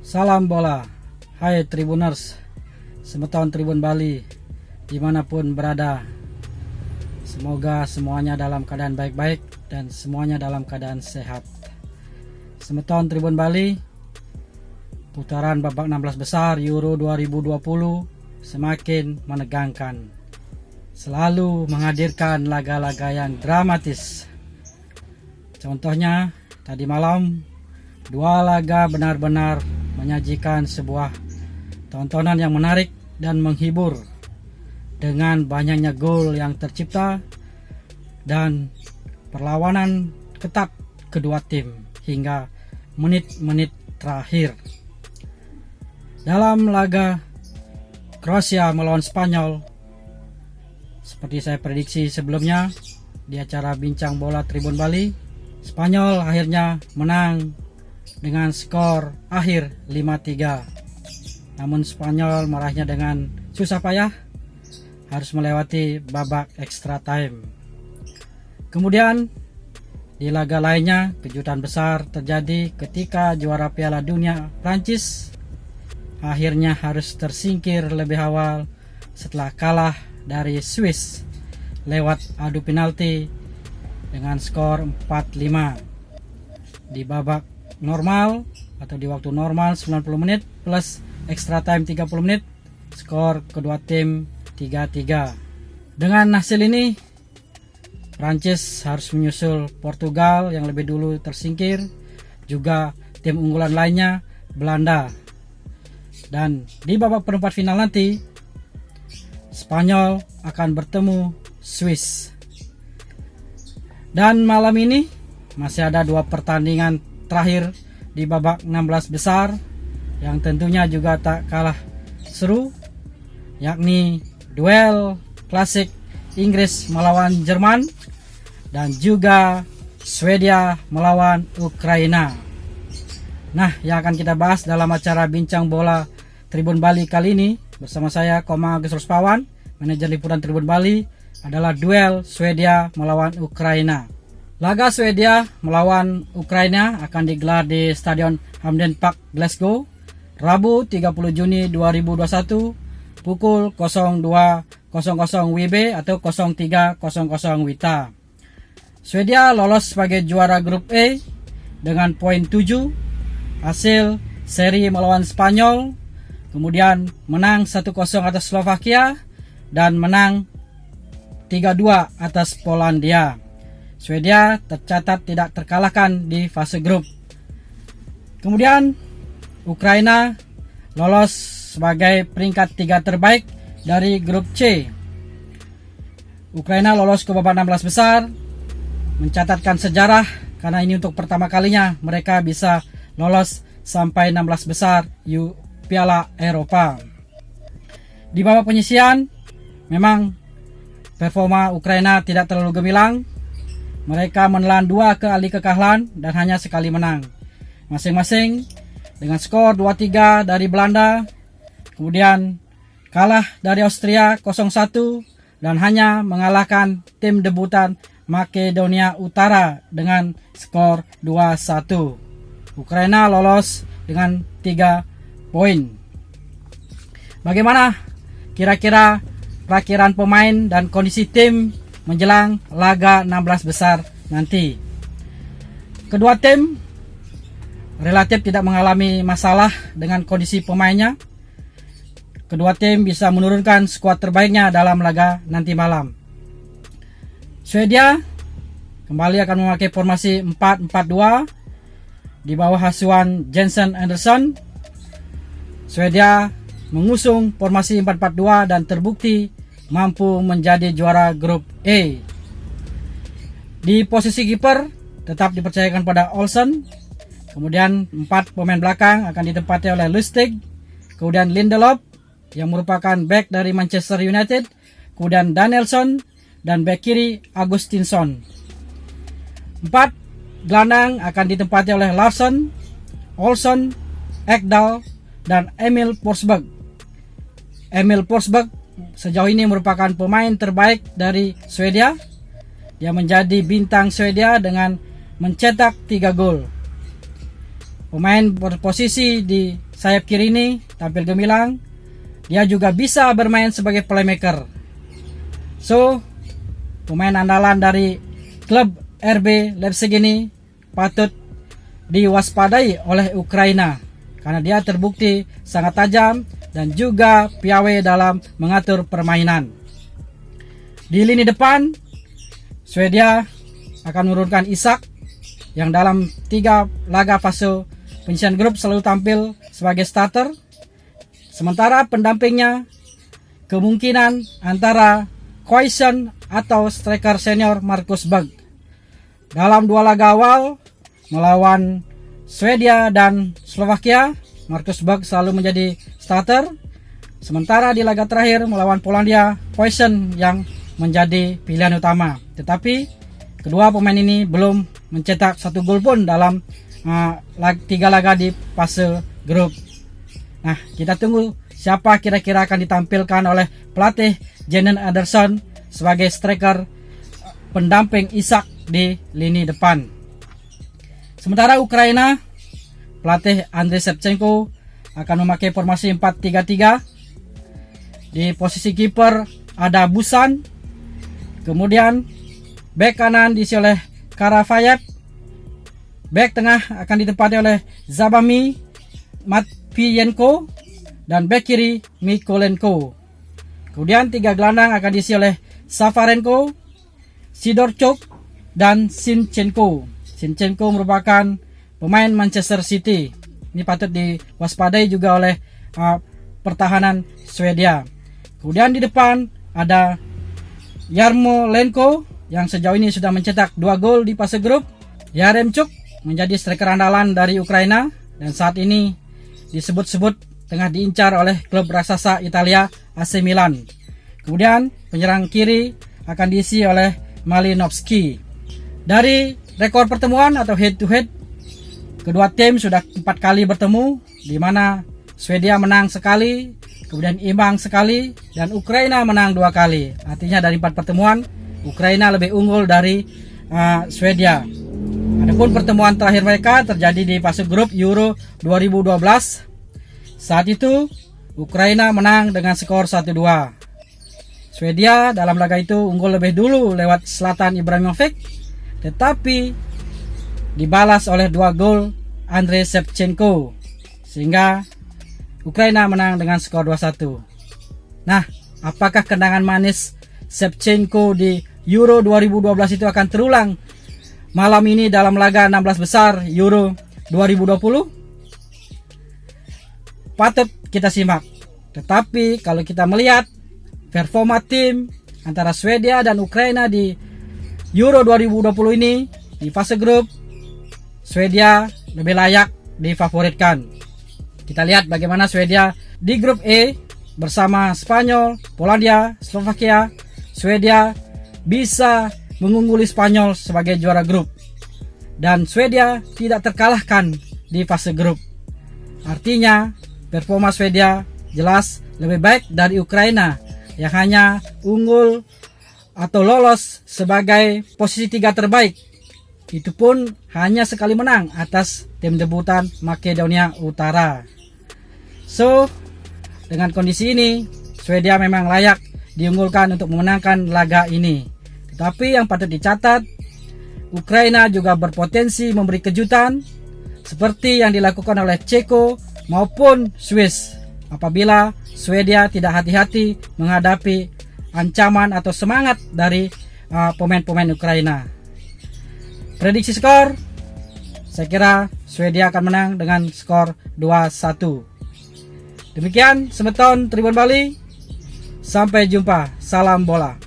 Salam bola, hai Tribuners, semeton Tribun Bali, dimanapun berada. Semoga semuanya dalam keadaan baik-baik dan semuanya dalam keadaan sehat. Semeton Tribun Bali, putaran babak 16 besar Euro 2020 semakin menegangkan. Selalu menghadirkan laga-laga yang dramatis. Contohnya, tadi malam dua laga benar-benar menyajikan sebuah tontonan yang menarik dan menghibur dengan banyaknya gol yang tercipta dan perlawanan ketat kedua tim hingga menit-menit terakhir. Dalam laga Kroasia melawan Spanyol, seperti saya prediksi sebelumnya di acara Bincang Bola Tribun Bali, Spanyol akhirnya menang dengan skor akhir 5-3. Namun Spanyol meraihnya dengan susah payah, harus melewati babak extra time. Kemudian di laga lainnya, kejutan besar terjadi ketika juara Piala Dunia Prancis akhirnya harus tersingkir lebih awal setelah kalah dari Swiss lewat adu penalti dengan skor 4-5. Di babak normal atau di waktu normal 90 menit plus extra time 30 menit, skor kedua tim 3-3. Dengan hasil ini, Prancis harus menyusul Portugal yang lebih dulu tersingkir, juga tim unggulan lainnya Belanda. Dan di babak perempat final nanti, Spanyol akan bertemu Swiss. Dan malam ini masih ada dua pertandingan terakhir di babak 16 besar yang tentunya juga tak kalah seru, yakni duel klasik Inggris melawan Jerman dan juga Swedia melawan Ukraina. Nah, yang akan kita bahas dalam acara Bincang Bola Tribun Bali kali ini bersama saya Koma Agus Ruspawan, manajer liputan Tribun Bali, adalah duel Swedia melawan Ukraina. Laga Swedia melawan Ukraina akan digelar di Stadion Hampden Park, Glasgow, Rabu 30 Juni 2021 pukul 02.00 WIB atau 03.00 WITA. Swedia lolos sebagai juara grup A dengan poin 7, hasil seri melawan Spanyol, kemudian menang 1-0 atas Slovakia dan menang 3-2 atas Polandia. Swedia tercatat tidak terkalahkan di fase grup. Kemudian Ukraina lolos sebagai peringkat 3 terbaik dari grup C. Ukraina lolos ke babak 16 besar, mencatatkan sejarah karena ini untuk pertama kalinya mereka bisa lolos sampai 16 besar Piala Eropa. Di babak penyisihan memang performa Ukraina tidak terlalu gemilang. Mereka menelan 2 kali kekalahan dan hanya sekali menang, masing-masing dengan skor 2-3 dari Belanda, kemudian kalah dari Austria 0-1 dan hanya mengalahkan tim debutan Makedonia Utara dengan skor 2-1. Ukraina lolos dengan 3 poin. Bagaimana kira-kira perakhiran pemain dan kondisi tim menjelang laga 16 besar nanti? Kedua tim relatif tidak mengalami masalah dengan kondisi pemainnya. Kedua tim bisa menurunkan skuad terbaiknya dalam laga nanti malam. Swedia kembali akan memakai formasi 4-4-2 di bawah asuhan Jensen Andersson. Swedia mengusung formasi 4-4-2 dan terbukti mampu menjadi juara grup A. Di posisi kiper tetap dipercayakan pada Olsen. Kemudian 4 pemain belakang akan ditempati oleh Lustig, kemudian Lindelof yang merupakan bek dari Manchester United, kemudian Danielsson dan bek kiri Augustinsson. 4 gelandang akan ditempati oleh Larsson, Olsen, Ekdal dan Emil Forsberg. Emil Forsberg sejauh ini merupakan pemain terbaik dari Swedia. Dia menjadi bintang Swedia dengan mencetak 3 gol. pemain berposisi di sayap kiri ini tampil gemilang. Dia juga bisa bermain sebagai playmaker. So, pemain andalan dari klub RB Leipzig ini patut diwaspadai oleh Ukraina karena dia terbukti sangat tajam dan juga piawai dalam mengatur permainan. Di lini depan, Swedia akan menurunkan Isak yang dalam 3 laga fase penyisihan grup selalu tampil sebagai starter. Sementara pendampingnya kemungkinan antara Quaison atau striker senior Marcus Berg. Dalam 2 laga awal melawan Swedia dan Slovakia, Marcus Berg selalu menjadi starter. Sementara di laga terakhir melawan Polandia, Quaison yang menjadi pilihan utama. Tetapi kedua pemain ini belum mencetak 1 gol pun dalam 3 laga di fase grup. Nah, kita tunggu siapa kira-kira akan ditampilkan oleh pelatih Janne Andersson sebagai striker pendamping Isak di lini depan. Sementara Ukraina, pelatih Andriy Shevchenko akan memakai formasi 4-3-3. Di posisi kiper ada Busan. Kemudian bek kanan diisi oleh Karavayev. Bek tengah akan ditempati oleh Zabami Matviyenko dan bek kiri Mikolenko. Kemudian 3 gelandang akan diisi oleh Safarenko, Sidorchuk dan Sinchenko. Sinchenko merupakan pemain Manchester City. Ini patut diwaspadai juga oleh pertahanan Swedia. Kemudian di depan ada Yarmolenko yang sejauh ini sudah mencetak 2 gol di fase grup. Yaremchuk menjadi striker andalan dari Ukraina dan saat ini disebut-sebut tengah diincar oleh klub raksasa Italia AC Milan. Kemudian penyerang kiri akan diisi oleh Malinovsky. Dari rekor pertemuan atau head to head, kedua tim sudah 4 kali bertemu, di mana Swedia menang sekali, kemudian imbang sekali, dan Ukraina menang 2 kali. Artinya dari 4 pertemuan, Ukraina lebih unggul dari Swedia. Adapun pertemuan terakhir mereka terjadi di fase grup Euro 2012. Saat itu Ukraina menang dengan skor 1-2. Swedia dalam laga itu unggul lebih dulu lewat Zlatan Ibrahimovic, tetapi dibalas oleh 2 gol Andriy Shevchenko sehingga Ukraina menang dengan skor 2-1. Nah, apakah kenangan manis Shevchenko di Euro 2012 itu akan terulang malam ini dalam laga 16 besar Euro 2020? Patut kita simak. Tetapi kalau kita melihat performa tim antara Swedia dan Ukraina di Euro 2020 ini di fase grup, Swedia lebih layak difavoritkan. Kita lihat bagaimana Swedia di grup E bersama Spanyol, Polandia, Slovakia. Swedia bisa mengungguli Spanyol sebagai juara grup dan Swedia tidak terkalahkan di fase grup. Artinya performa Swedia jelas lebih baik dari Ukraina yang hanya unggul atau lolos sebagai posisi 3 terbaik. Itu pun hanya sekali menang atas tim debutan Makedonia Utara. So, dengan kondisi ini, Swedia memang layak diunggulkan untuk memenangkan laga ini. Tetapi yang patut dicatat, Ukraina juga berpotensi memberi kejutan seperti yang dilakukan oleh Ceko maupun Swiss apabila Swedia tidak hati-hati menghadapi ancaman atau semangat dari pemain-pemain Ukraina. Prediksi skor, saya kira Swedia akan menang dengan skor 2-1. Demikian Semeton Tribun Bali. Sampai jumpa. Salam bola.